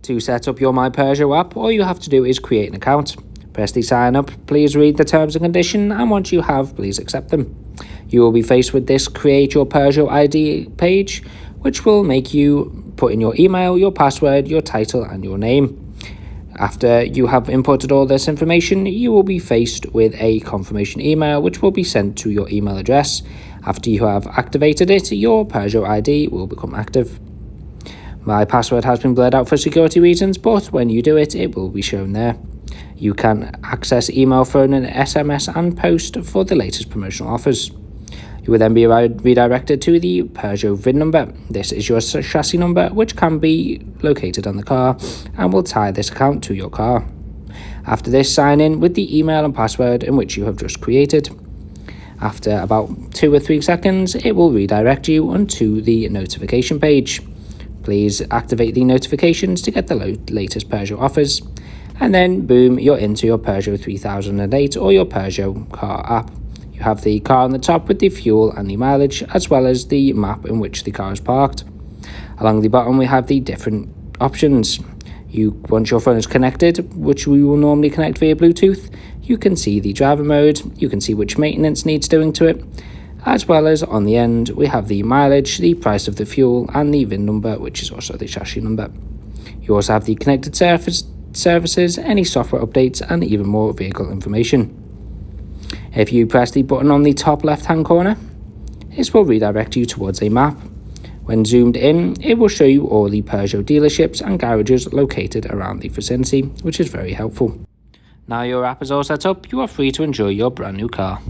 To set up your My Peugeot app, all you have to do is create an account. Press the sign up, please read the terms and conditions, and once you have, please accept them. You will be faced with this Create Your Peugeot ID page, which will make you put in your email, your password, your title, and your name. After you have inputted all this information, you will be faced with a confirmation email which will be sent to your email address. After you have activated it, your Peugeot ID will become active. My password has been blurred out for security reasons, but when you do it, it will be shown there. You can access email, phone, and SMS and post for the latest promotional offers. You will then be redirected to the Peugeot VIN number. This is your chassis number, which can be located on the car and will tie this account to your car. After this, sign in with the email and password in which you have just created. After about 2 or 3 seconds, it will redirect you onto the notification page. Please activate the notifications to get the latest Peugeot offers, and then boom, you're into your Peugeot 3008 or your Peugeot car app. You have the car on the top with the fuel and the mileage, as well as the map in which the car is parked. Along the bottom we have the different options. Once your phone is connected, which we will normally connect via Bluetooth, you can see the driver mode, you can see which maintenance needs doing to it, as well as on the end we have the mileage, the price of the fuel, and the VIN number, which is also the chassis number. You also have the connected services, any software updates, and even more vehicle information. If you press the button on the top left hand corner, this will redirect you towards a map. When zoomed in, it will show you all the Peugeot dealerships and garages located around the vicinity, which is very helpful. Now your app is all set up, you are free to enjoy your brand new car.